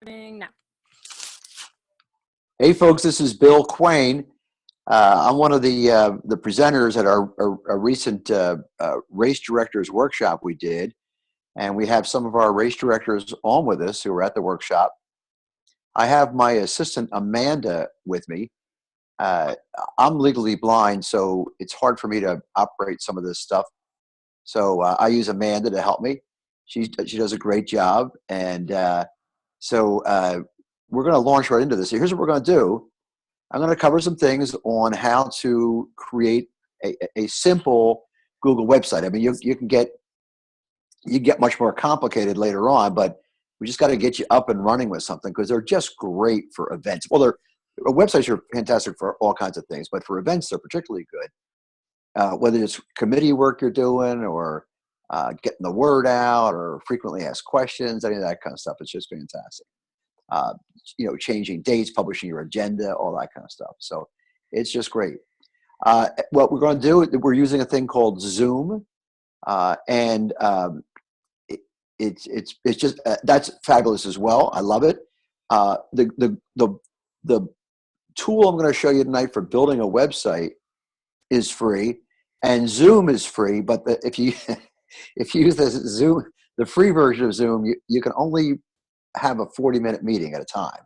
Now. Hey folks, this is Bill Quain. I'm one of the presenters at our recent race directors workshop we did, and we have some of our race directors on with us who are at the workshop. I have my assistant Amanda with me. I'm legally blind, so it's hard for me to operate some of this stuff. So I use Amanda to help me. She does a great job, and so we're going to launch right into this. So here's what we're going to do. I'm going to cover some things on how to create a simple Google website. I mean, you can get much more complicated later on, but we just got to get you up and running with something because they're just great for events. Well, websites are fantastic for all kinds of things, but for events, they're particularly good. Whether it's committee work you're doing or getting the word out or frequently asked questions, any of that kind of stuff, it's just fantastic. Changing dates, publishing your agenda, all that kind of stuff. So it's just great. What we're going to do, we're using a thing called Zoom, and it's just that's fabulous as well. I love it. The tool I'm going to show you tonight for building a website is free, and Zoom is free. But if you use this Zoom, the free version of Zoom, you can only have a 40-minute meeting at a time.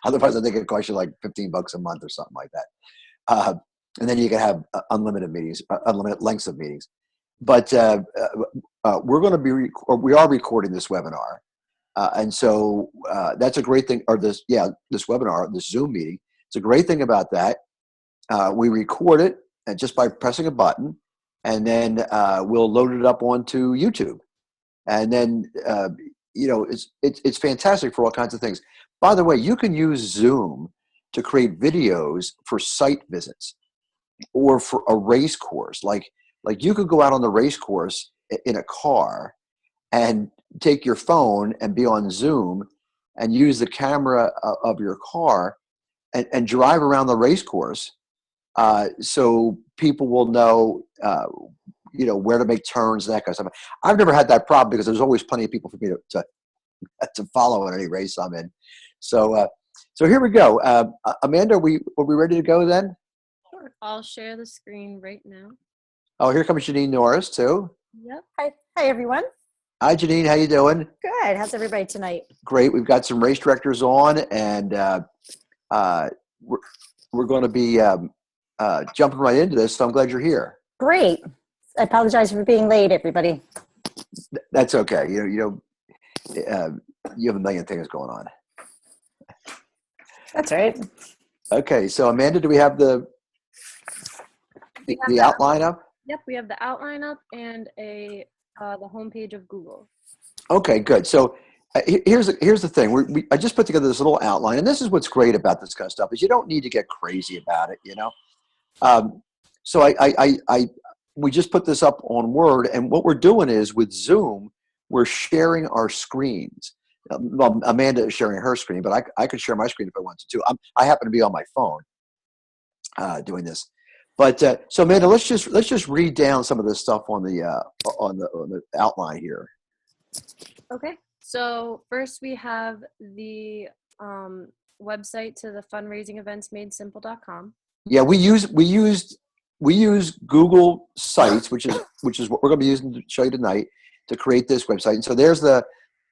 Otherwise, I think it costs you like $15 a month or something like that. And then you can have unlimited meetings, unlimited lengths of meetings. But we are recording this webinar, and so that's a great thing. Or this webinar, this Zoom meeting. It's a great thing about that. We record it and just by pressing a button, and then we'll load it up onto YouTube, and then. It's fantastic for all kinds of things. By the way, you can use Zoom to create videos for site visits or for a race course. Like you could go out on the race course in a car and take your phone and be on Zoom and use the camera of your car and drive around the race course so people will know where to make turns, that kind of stuff. I've never had that problem because there's always plenty of people for me to follow in any race I'm in. So here we go. Amanda, are we ready to go then? Sure. I'll share the screen right now. Oh, here comes Janine Norris too. Yep. Hi everyone. Hi Janine, how you doing? Good. How's everybody tonight? Great. We've got some race directors on, and we're going to be jumping right into this. So I'm glad you're here. Great. I apologize for being late, everybody. That's okay. You have a million things going on. That's right. Okay, so Amanda, do we have the outline up? Yep, we have the outline up and the homepage of Google. Okay, good. So here's the thing. I just put together this little outline, and this is what's great about this kind of stuff is you don't need to get crazy about it. So we just put this up on Word, and what we're doing is with Zoom, we're sharing our screens. Well, Amanda is sharing her screen, but I could share my screen if I wanted to. I happen to be on my phone doing this. But so Amanda, let's just read down some of this stuff on the outline here. Okay. So first we have the website to the fundraising events madesimple.com. Yeah, we use Google Sites, which is what we're going to be using to show you tonight to create this website. And so there's the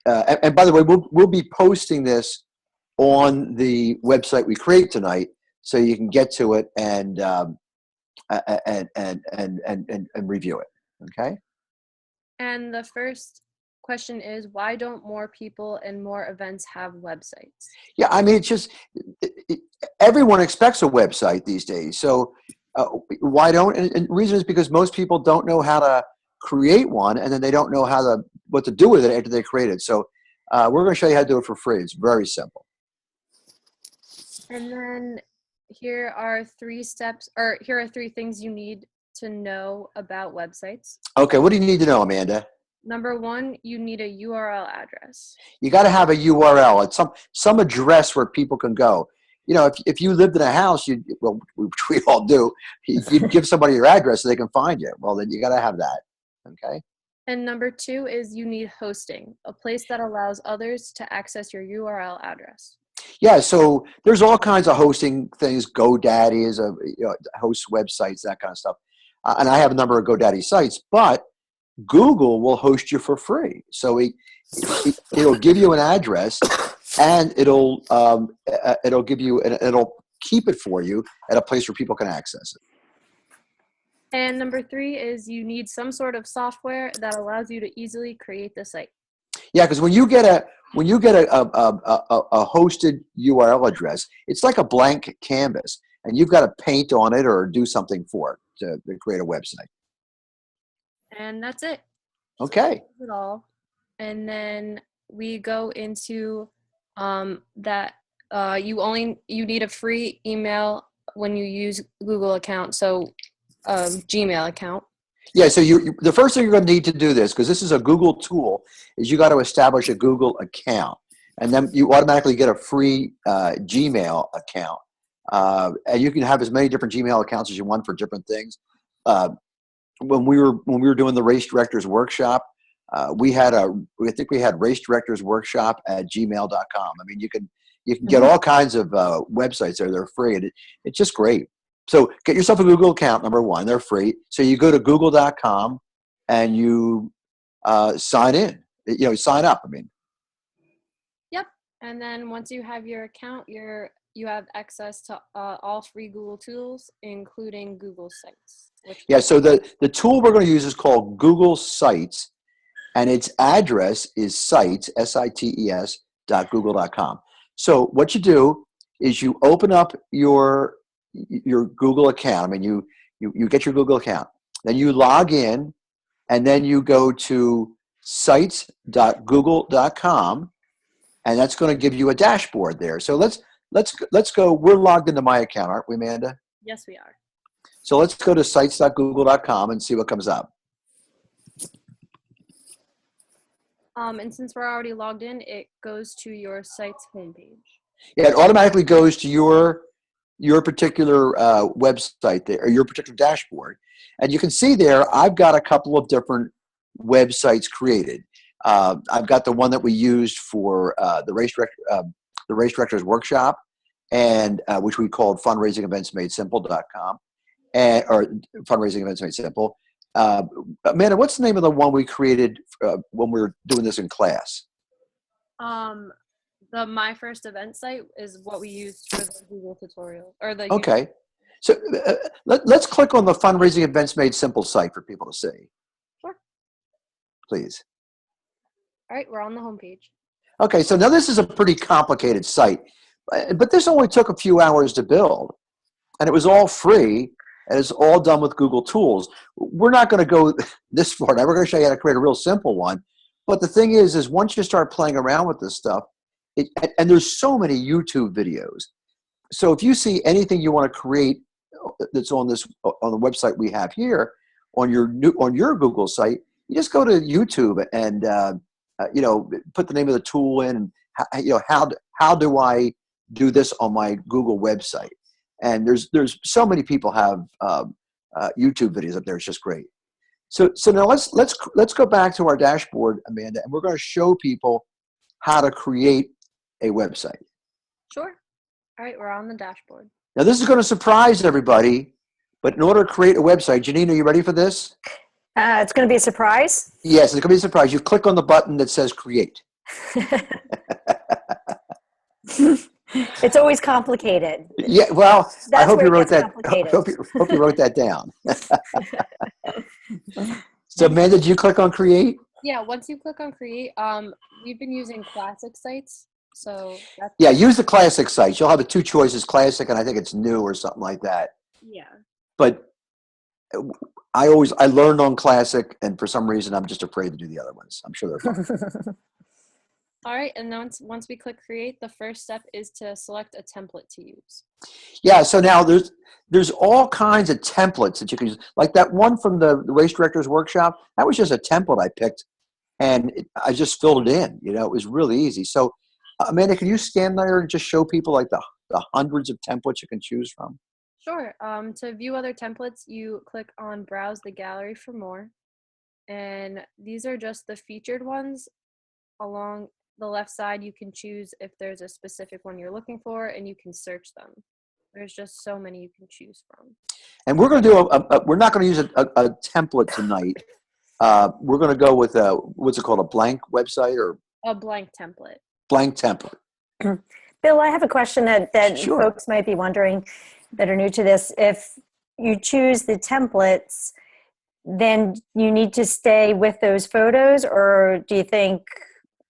and by the way, we'll be posting this on the website we create tonight, so you can get to it and review it. Okay. And the first question is, why don't more people and more events have websites? Yeah, I mean, it's just everyone expects a website these days. So why don't? And the reason is because most people don't know how to create one, and then they don't know what to do with it after they create it. So we're going to show you how to do it for free. It's very simple. And then here are three things you need to know about websites. Okay, what do you need to know, Amanda? Number one, you need a URL address. You got to have a URL. It's some address where people can go. If you lived in a house, which we all do, you'd give somebody your address so they can find you. Well, then you got to have that. Okay. And number 2 is you need hosting, a place that allows others to access your URL address. Yeah, so there's all kinds of hosting things. GoDaddy is a hosts websites, that kind of stuff. And I have a number of GoDaddy sites, but Google will host you for free. So it'll give you an address, and it'll give you, and it'll keep it for you at a place where people can access it. And number 3 is you need some sort of software that allows you to easily create the site. Yeah, because when you get a hosted URL address, it's like a blank canvas, and you've got to paint on it or do something for it to create a website. And that's it. Okay. That's it all. And then we go into that you need a free email when you use Google account, so Gmail account. Yeah, so the first thing you're going to need to do this, because this is a Google tool, is you got to establish a Google account, and then you automatically get a free Gmail account, and you can have as many different Gmail accounts as you want for different things. When we were doing the race directors workshop, we had race directors workshop at gmail.com. I mean, you can get all kinds of websites there. They're free, and it's just great. So get yourself a Google account, number 1. They're free. So you go to google.com and you sign in. Sign up. I mean. Yep. And then once you have your account, you have access to all free Google tools, including Google Sites. Yeah. So the tool we're going to use is called Google Sites, and its address is sites, sites.google.com. So what you do is you open up your Google account. I mean, you get your Google account, then you log in, and then you go to sites.google.com, and that's going to give you a dashboard there. So let's go. We're logged into my account, aren't we, Amanda? Yes, we are. So let's go to sites.google.com and see what comes up. And since we're already logged in, it goes to your site's homepage. Yeah, it automatically goes to your particular website there, or your particular dashboard. And you can see there, I've got a couple of different websites created. I've got the one that we used for the race directors workshop, and which we called fundraisingeventsmadesimple.com, or fundraising events made simple. Amanda, what's the name of the one we created when we were doing this in class? The My First Event site is what we used for the Google tutorial, or the Okay. So let's click on the Fundraising Events Made Simple site for people to see. Sure. Please. All right, we're on the homepage. Okay, so now this is a pretty complicated site, but this only took a few hours to build, and it was all free, and it's all done with Google Tools. We're not going to go this far now. We're going to show you how to create a real simple one, but the thing is once you start playing around with this stuff, and there's so many YouTube videos. So if you see anything you want to create that's on the website we have here on your Google site, you just go to YouTube and put the name of the tool in, and how do I do this on my Google website? And there's so many people have YouTube videos up there. It's just great. So now let's go back to our dashboard, Amanda, and we're going to show people how to create a website. Sure. All right, we're on the dashboard. Now this is going to surprise everybody, but in order to create a website, Janine, are you ready for this? It's going to be a surprise. Yes, it's going to be a surprise. You click on the button that says create. It's always complicated. Yeah, well, I hope you wrote that. Complicated. Hope you wrote that down. So, Amanda, did you click on create? Yeah, once you click on create, we've been using classic sites, so that's Yeah, use the classic sites. You'll have two choices: classic, and I think it's new or something like that. yeah. But I learned on classic, and for some reason, I'm just afraid to do the other ones. I'm sure they're fun. All right, and then once we click create, the first step is to select a template to use. Yeah, so now there's all kinds of templates that you can use. Like that one from the race directors workshop, that was just a template I picked, and I just filled it in. It was really easy. So, Amanda, can you stand there and just show people like the hundreds of templates you can choose from? Sure. To view other templates, you click on Browse the Gallery for more. and these are just the featured ones. Along the left side, you can choose if there's a specific one you're looking for, and you can search them. There's just so many you can choose from. And we're going to do we're not going to use a template tonight. We're going to go with what's it called, a blank website or A blank template. blank template. Bill, I have a question that Sure. folks might be wondering that are new to this. If you choose the templates, then you need to stay with those photos, or do you think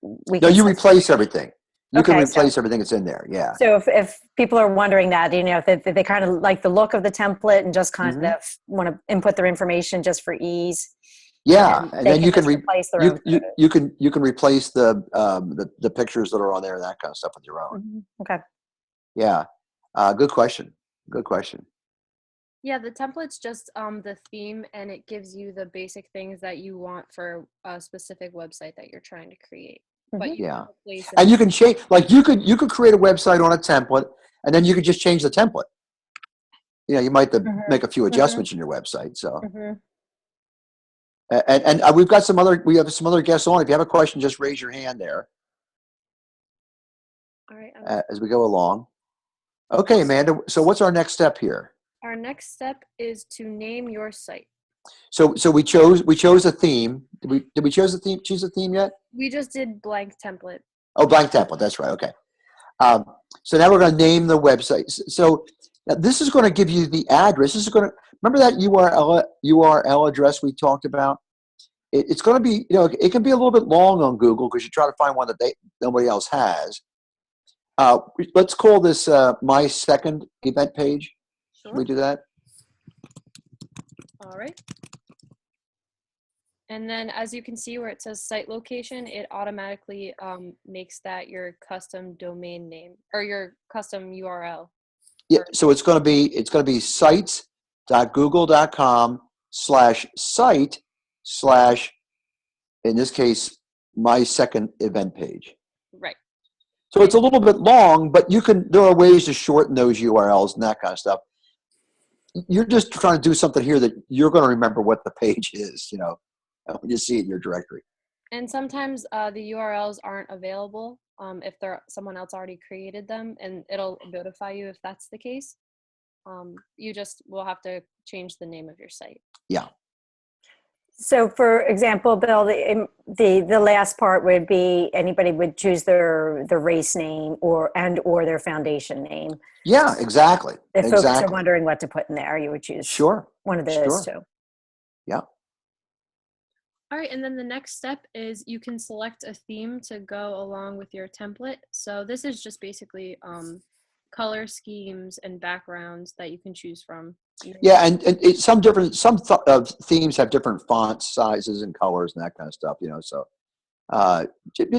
we No, can you set- replace everything. You can Okay, replace everything that's in there. Yeah. So if people are wondering that, if they kind of like the look of the template and just kind Mhm. of want to input their information just for ease, Yeah, then and they then you can just replace their own you photos. you can replace the pictures that are on there and that kind of stuff with your own. Mhm. Okay. Yeah. Good question. Good question. Yeah, the template's just the theme, and it gives you the basic things that you want for a specific website that you're trying to create. But you Yeah. can replace And you can change, like you could create a website on a template, and then you could just change the template. You might have to Mhm. make a few Mhm. adjustments in your website. So, Mhm. and we have some other guests on. If you have a question, just raise your hand there All right. as we go along. Okay, Amanda. So what's our next step here? Our next step is to name your site. So we chose a theme. Did we choose a theme yet? We just did blank template. Oh, blank template. That's right. Okay. So now we're going to name the website. So now this is going to give you the address. This is going to remember that URL address we talked about. It's going to be, it can be a little bit long on Google because you try to find one that nobody else has. Let's call this my second event page. Sure. Can we do that? All right. And then as you can see where it says site location, it automatically makes that your custom domain name or your custom URL. Yeah. So it's going to be sites.google.com/site/ in this case, my second event page. Right. So it's a little bit long, but there are ways to shorten those URLs and that kind of stuff. You're just trying to do something here that you're going to remember what the page is, when you see it in your directory. And sometimes the URLs aren't available if someone else already created them, and it'll notify you if that's the case. You just will have to change the name of your site. Yeah. So, for example, Bill, the last part would be anybody would choose their race name or their foundation name. Yeah, exactly. If folks are Exactly. wondering what to put in there, you would choose Sure. one of those two. Yeah. All right, and then the next step is you can select a theme to go along with your template. So this is just basically color schemes and backgrounds that you can choose from. Yeah, and some themes have different font sizes and colors and that kind of stuff, so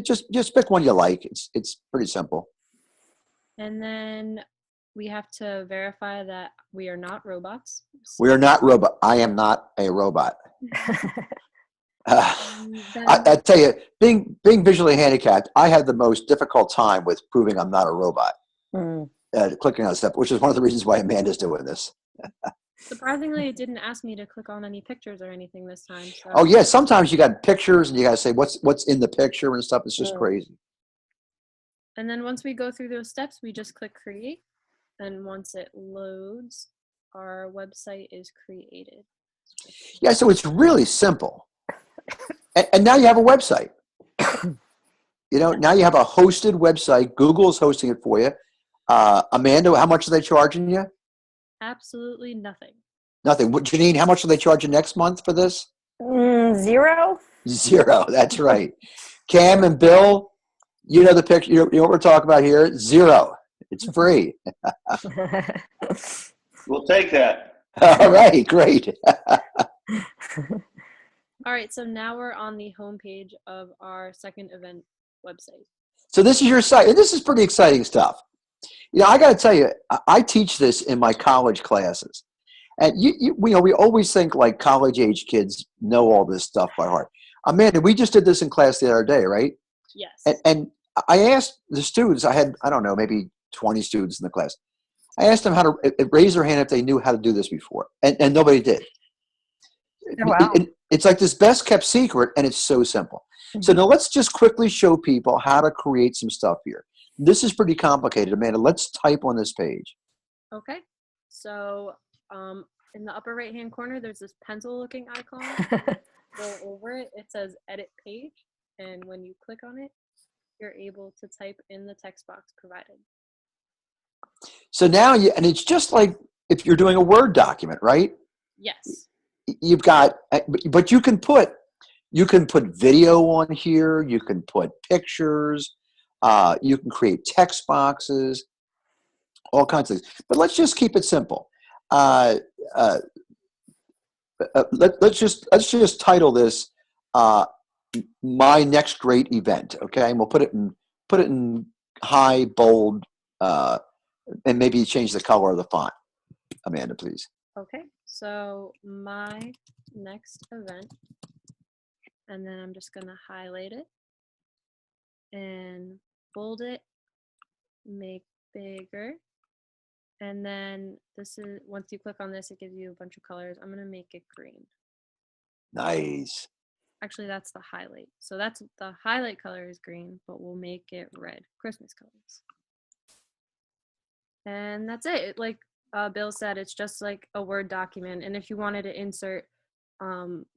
just pick one you like. It's pretty simple. And then we have to verify that we are not robots. We are not robot. I am not a robot. I tell you, being visually handicapped, I had the most difficult time with proving I'm not a robot. Clicking on stuff, which is one of the reasons why Amanda's doing this. Surprisingly, it didn't ask me to click on any pictures or anything this time. So. Oh yeah, sometimes you got pictures and you got to say what's in the picture and stuff. It's just crazy. And then once we go through those steps, we just click create. And once it loads, our website is created. Yeah, so it's really simple. And now you have a website. Now you have a hosted website. Google's hosting it for you. Amanda, how much are they charging you? Absolutely nothing. Nothing. Janine, how much are they charging next month for this? 0. 0. That's right. Cam and Bill, the picture. You know what we're talking about here? 0. It's free. We'll take that. All right, great. All right, so now we're on the homepage of our second event website. So this is your site, and this is pretty exciting stuff. I got to tell you, I teach this in my college classes, and we always think like college-age kids know all this stuff by heart. Amanda, we just did this in class the other day, right? Yes. And I asked the students. I had, I don't know, maybe 20 students in the class. I asked them how to raise their hand if they knew how to do this before, and nobody did. Wow. It's like this best kept secret, and it's so simple. So Mhm. now let's just quickly show people how to create some stuff here. This is pretty complicated, Amanda. Let's type on this page. Okay. So in the upper right hand corner, there's this pencil looking icon. Go over it. It says edit page. And when you click on it, you're able to type in the text box provided. So now and it's just like if you're doing a Word document, right? Yes. You've got, but you can put video on here. You can put pictures. You can create text boxes, all kinds of things. But let's just keep it simple. Uh, uh, let's just title this "My Next Great Event." Okay, and we'll put it in high, bold, and maybe change the color of the font. Amanda, please. Okay. So my next event, and then I'm just going to highlight it and bold it, make bigger. And then this is, once you click on this, it gives you a bunch of colors. I'm going to make it green. Nice. Actually, that's the highlight. So that's the highlight color is green, but we'll make it red, Christmas colors. And that's it. Like Bill said, it's just like a Word document. And if you wanted to insert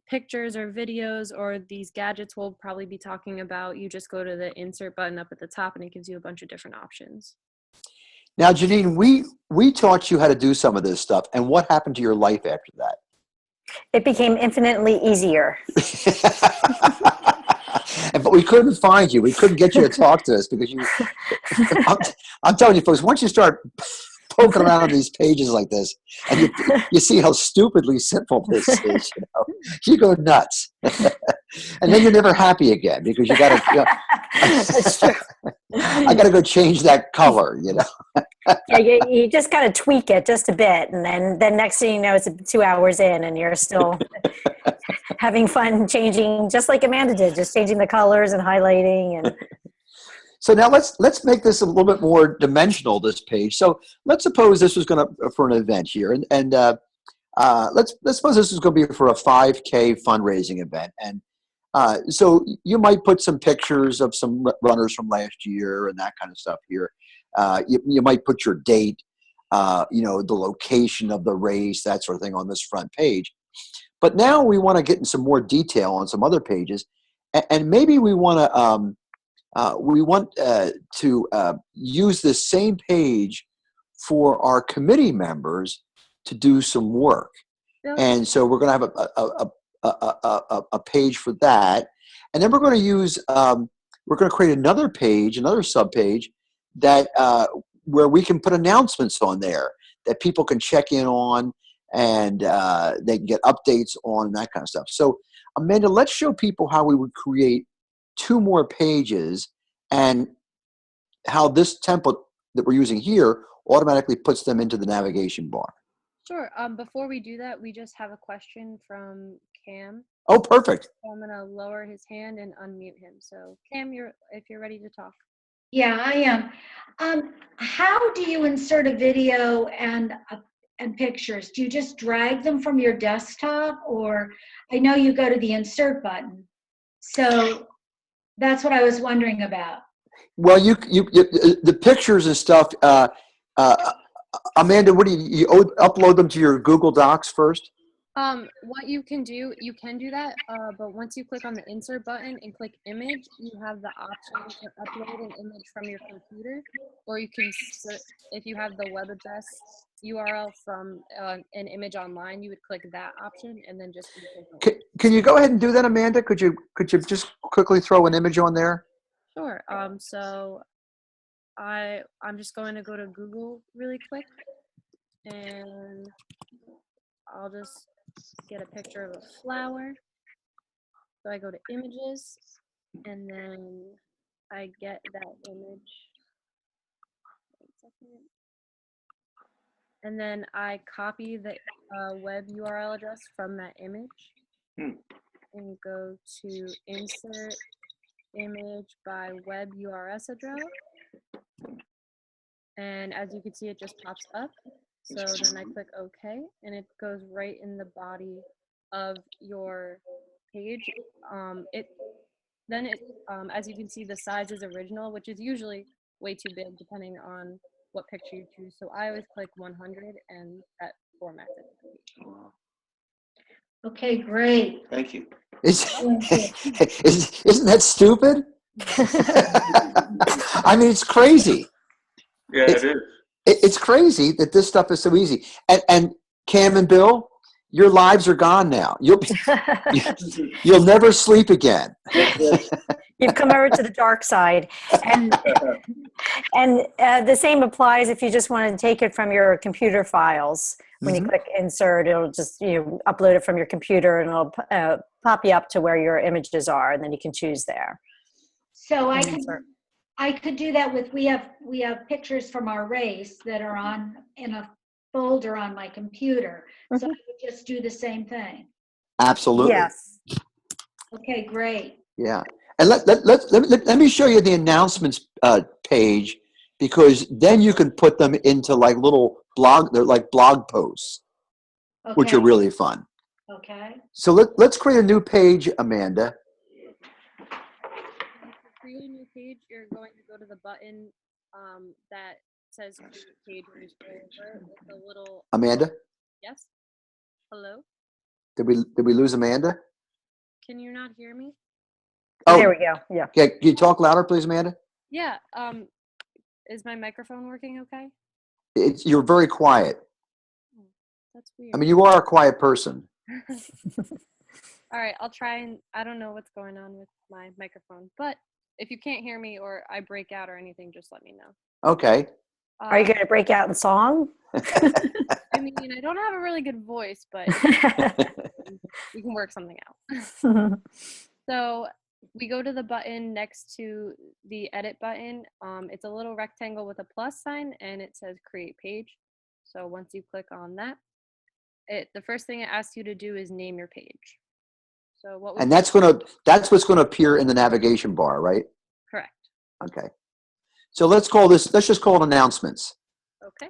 pictures or videos or these gadgets we'll probably be talking about, you just go to the insert button up at the top and it gives you a bunch of different options. Now, Janine, we taught you how to do some of this stuff, and what happened to your life after that? It became infinitely easier. But we couldn't find you. We couldn't get you to talk to us because you. I'm telling you, folks. Once you start poking around on these pages like this, and you see how stupidly simple this is, you go nuts, and then you're never happy again because you got to. That's true. I got to go change that color. Yeah, you just got to tweak it just a bit, and then next thing you know, it's 2 hours in, and you're still having fun changing, just like Amanda did, just changing the colors and highlighting. And so now let's make this a little bit more dimensional. This page. So let's suppose this was going to for an event here, and let's suppose this is going to be for a 5K fundraising event, and so you might put some pictures of some runners from last year and that kind of stuff here. You might put your date, the location of the race, that sort of thing on this front page. But now we want to get in some more detail on some other pages, and maybe we want to use this same page for our committee members to do some work. Bill? And so we're going to have a page for that, and then we're going to use we're going to create another page, another subpage that where we can put announcements on there that people can check in on, and they can get updates on and that kind of stuff. So Amanda, let's show people how we would create 2 more pages and how this template that we're using here automatically puts them into the navigation bar. Sure. Before we do that, we just have a question from Cam. Oh, perfect. So I'm gonna lower his hand and unmute him. So Cam, if you're ready to talk. Yeah, I am. How do you insert a video and pictures? Do you just drag them from your desktop, or I know you go to the insert button? So that's what I was wondering about. Well, you the pictures and stuff. Amanda, what do you upload them to your Google Docs first? What you can do that, but once you click on the insert button and click image, you have the option to upload an image from your computer, or you can, if you have the web address URL from an image online, you would click that option and then just. Can you go ahead and do that, Amanda? Could you just quickly throw an image on there? Sure. So I'm just going to go to Google really quick, and I'll just get a picture of a flower. So I go to images, and then I get that image. Wait a second. And then I copy the web URL address from that image and go to insert image by web URS address. And as you can see, it just pops up. So then I click OK, and it goes right in the body of your page, as you can see, the size is original, which is usually way too big depending on what picture you choose. So I always click 100 and that formats it. Okay, great. Thank you. Isn't that stupid? I mean, it's crazy. Yeah, it is. It's crazy that this stuff is so easy. And Cam and Bill, your lives are gone now. You'll never sleep again. You've come over to the dark side. And the same applies if you just want to take it from your computer files. When you click insert, it'll just upload it from your computer, and it'll pop you up to where your images are, and then you can choose there. So I could do that with, we have pictures from our race that are in a folder on my computer. So I could just do the same thing. Absolutely. Yes. Okay, great. Yeah. And let me show you the announcements page, because then you can put them into like little they're like blog posts, Okay. which are really fun. Okay. So let's create a new page, Amanda. To create a new page, you're going to go to the button that says create page when you scroll over it with the little. Amanda, Yes. Hello. did we lose Amanda? Can you not hear me? Oh, There we go. Yeah. okay. Can you talk louder, please, Amanda? Yeah. Is my microphone working okay? You're very quiet. That's weird. I mean, you are a quiet person. All right, I'll try, and I don't know what's going on with my microphone, but if you can't hear me or I break out or anything, just let me know. Okay. Are you going to break out in song? I mean, I don't have a really good voice, but we can work something out. So we go to the button next to the edit button. It's a little rectangle with a plus sign, and it says create page. So once you click on that, the first thing it asks you to do is name your page. So what? And that's what's gonna appear in the navigation bar, right? Correct. Okay. So let's just call it announcements. Okay.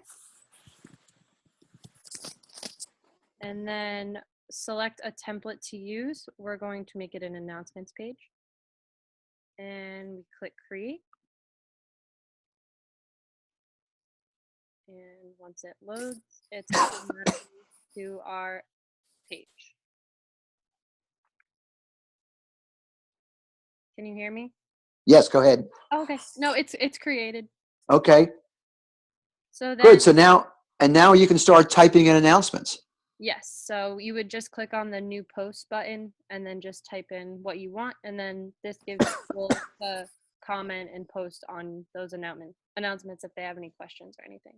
And then select a template to use. We're going to make it an announcements page. And we click create. And once it loads, it's automatically to our page. Can you hear me? Yes, go ahead. Oh, okay. No, it's created. Okay, So then, good. So now you can start typing in announcements. yes. So you would just click on the new post button and then just type in what you want. And then this gives people to comment and post on those announcements if they have any questions or anything.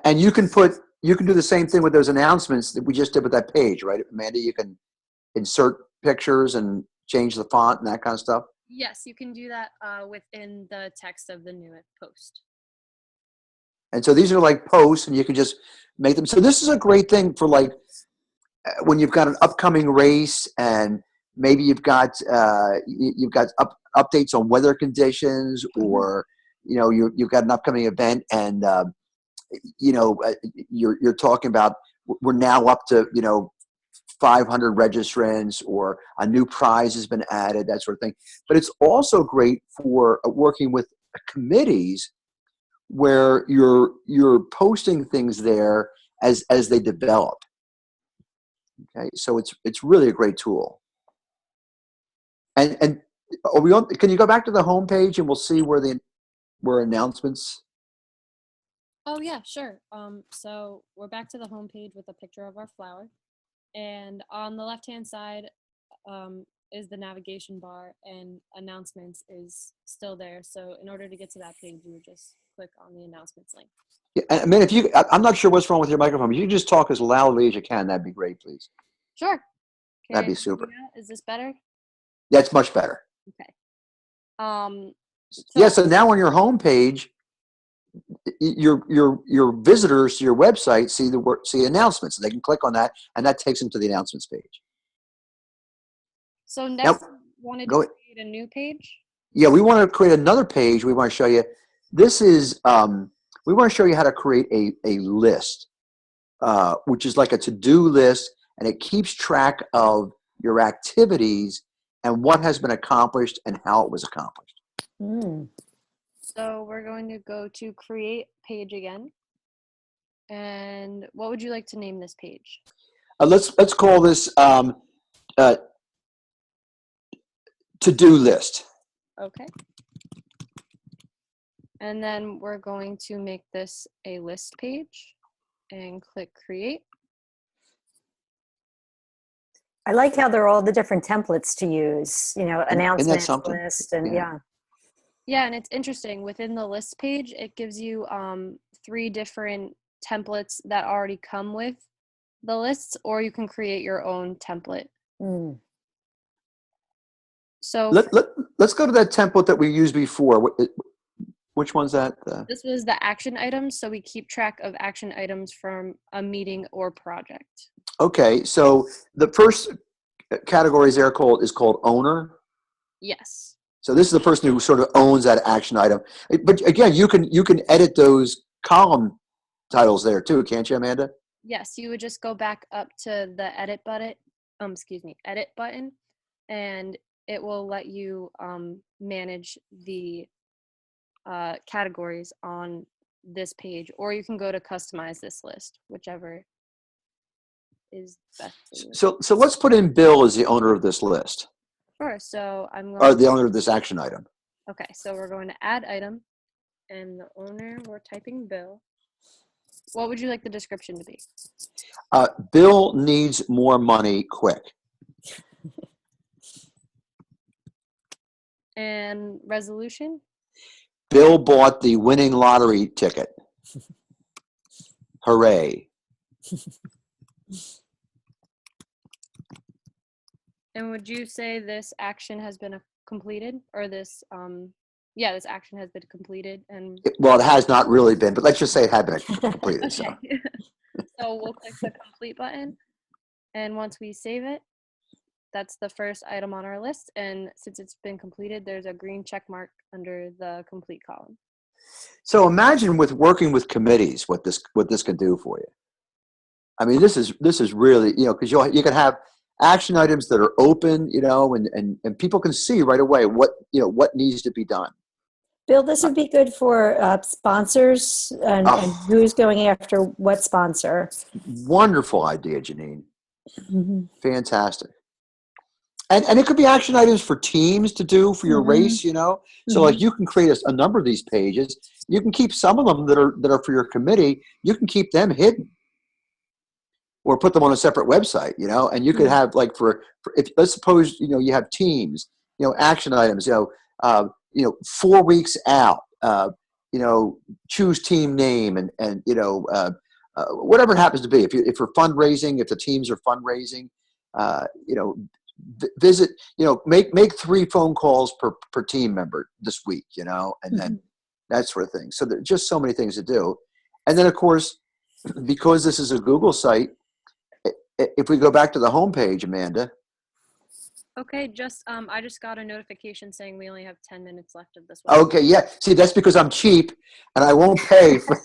And you can do the same thing with those announcements that we just did with that page, right, Amanda? You can insert pictures and change the font and that kind of stuff. Yes, you can do that within the text of the new post. And so these are like posts, and you can just make them. So this is a great thing for like when you've got an upcoming race, and maybe you've got updates on weather conditions, or you've got an upcoming event, and you're talking about we're now up to 500 registrants, or a new prize has been added, that sort of thing. But it's also great for working with committees where you're posting things there as they develop. Okay, so it's really a great tool. And are we on? Can you go back to the home page and we'll see where announcements? Oh yeah, sure. So we're back to the home page with a picture of our flower. And on the left-hand side is the navigation bar, and announcements is still there. So in order to get to that page, you would just click on the announcements link. Yeah, I mean, I'm not sure what's wrong with your microphone. If you just talk as loudly as you can, that'd be great, please. Sure. That'd be super. Is this better? That's much better. Okay. Yeah. So now on your home page, your visitors to your website see announcements, and they can click on that, and that takes them to the announcements page. So next, we wanted to create a new page. Yeah, we want to create another page. We want to show you. This is we want to show you how to create a list, which is like a to-do list, and it keeps track of your activities and what has been accomplished and how it was accomplished. Mm. So we're going to go to create page again. And what would you like to name this page? Let's call this to-do list. Okay. And then we're going to make this a list page and click create. I like how there are all the different templates to use, Isn't that announcements, something? list, and Yeah. Yeah, and it's interesting. Within the list page, it gives you 3 different templates that already come with the lists, or you can create your own template. Mm. So Let's go to that template that we used before. Which one's that? this was the action items, so we keep track of action items from a meeting or project. Okay, so the first category is called owner. Yes. So this is the person who sort of owns that action item. But again, you can edit those column titles there too, can't you, Amanda? Yes, you would just go back up to the edit button, edit button, and it will let you manage the categories on this page, or you can go to customize this list, whichever is best for you. So let's put in Bill as the owner of this list, Sure. So I'm or going. the owner of this action item. Okay, so we're going to add item, and the owner, we're typing Bill. What would you like the description to be? Bill needs more money quick. And resolution? Bill bought the winning lottery ticket. Hooray. And would you say this action has been completed, or this this action has been completed? And Well, it has not really been, but let's just say it had been completed. So okay. So we'll click the complete button, and once we save it, that's the first item on our list. And since it's been completed, there's a green check mark under the complete column. So imagine working with committees, what this can do for you. I mean, this is really, because you can have action items that are open, and people can see right away what needs to be done. Bill, this would be good for sponsors and who's going after what sponsor. Wonderful idea, Janine. Mm-hmm. Fantastic. And it could be action items for teams to do for your race, So like you can create a number of these pages. You can keep some of them that are for your committee. You can keep them hidden, or put them on a separate website, And you could have like if let's suppose you have teams, action items, 4 weeks out, choose team name and whatever it happens to be. If you're fundraising, if the teams are fundraising, visit, make 3 phone calls per team member this week, and then that sort of thing. So there's just so many things to do. And then of course, because this is a Google site, if we go back to the home page, Amanda. Okay, I just got a notification saying we only have 10 minutes left of this. Okay, yeah. See, that's because I'm cheap and I won't pay for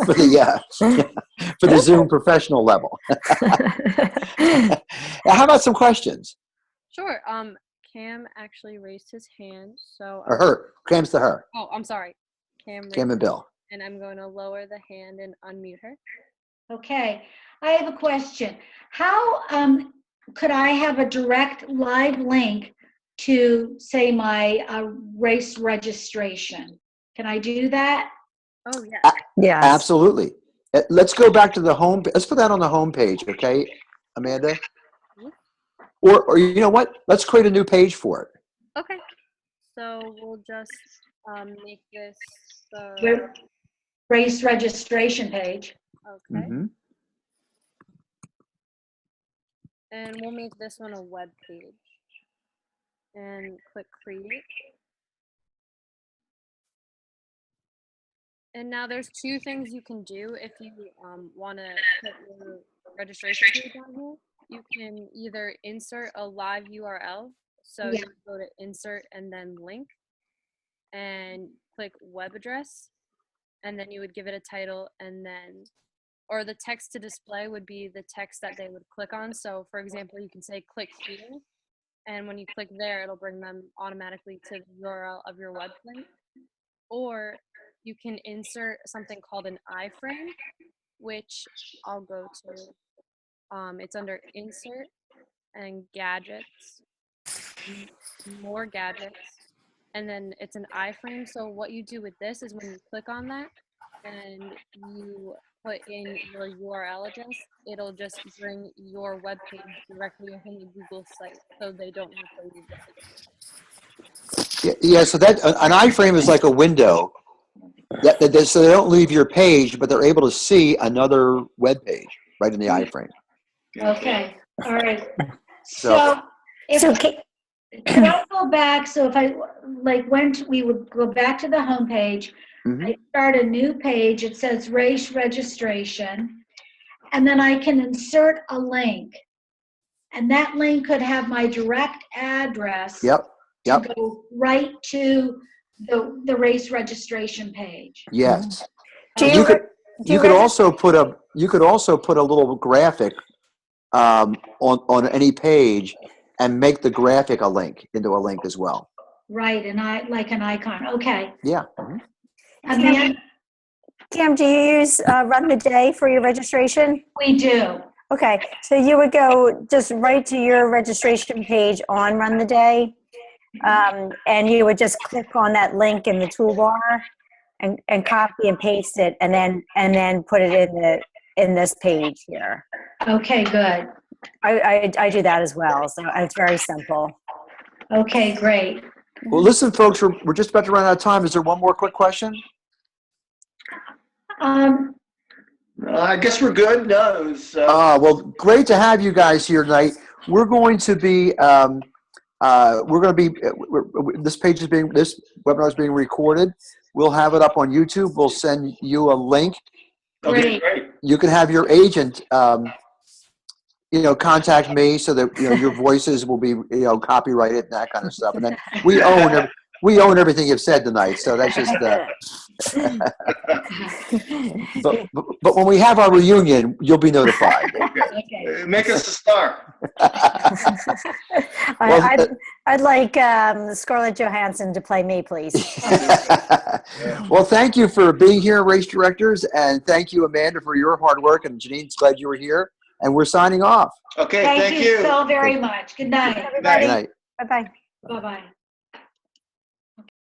the Zoom professional level. Now, how about some questions? Sure. Cam actually raised his hand, so. Or her. Cam's to her. Oh, I'm sorry. Cam and Bill. And I'm going to lower the hand and unmute her. Okay, I have a question. How could I have a direct live link to, say, my race registration? Can I do that? Oh, yeah. Yes. Absolutely. Let's go back to the home. Let's put that on the home page, okay, Amanda? Or you know what? Let's create a new page for it. Okay. So we'll just make this race registration page. Okay. And we'll make this one a web page. And click create. And now there's 2 things you can do if you want to put your registration page on here. You can either insert a live URL. So you go to insert and then link and click web address. And then you would give it a title and then or the text to display would be the text that they would click on. So for example, you can say click here, and when you click there, it'll bring them automatically to the URL of your website. Or you can insert something called an iframe, which I'll go to. It's under insert and gadgets, more gadgets, and then it's an iframe. So what you do with this is when you click on that and you put in your URL address, it'll just bring your web page directly within the Google site, so they don't have to leave the site. Yeah, so that an iframe is like a window. So they don't leave your page, but they're able to see another web page right in the iframe. Okay, all right. So- So if So, could I go back, so if I we would go back to the homepage, Mhm. I start a new page, it says race registration, and then I can insert a link. And that link could have my direct address. Yep. To go right to the race registration page. Yes. Do You could do you could register- also put a little graphic on any page and make the graphic a link into a link as well. Right, and like an icon, okay. Yeah. Mhm. And then Cam, do you use Run the Day for your registration? we do. Okay, so you would go just right to your registration page on Run the Day, and you would just click on that link in the toolbar and copy and paste it, and then put it in this page here. Okay, good. I do that as well, so it's very simple. Okay, great. Well, listen, folks, we're just about to run out of time. Is there one more quick question? I guess we're good. No, it was, Well, great to have you guys here tonight. We're going to be, this webinar is being recorded. We'll have it up on YouTube. We'll send you a link. okay, Great. great. You can have your agent, contact me so that, your voices will be, copyrighted and that kind of stuff. And then we own everything you've said tonight. So that's just, but when we have our reunion, you'll be notified. Okay. Make us a star. I'd like Scarlett Johansson to play me, please. Well, thank you for being here, race directors, and thank you, Amanda, for your hard work. And Janine's glad you were here. And we're signing off. Okay, Thank you so very much. Good night. Everybody, Good night. bye-bye. Bye-bye.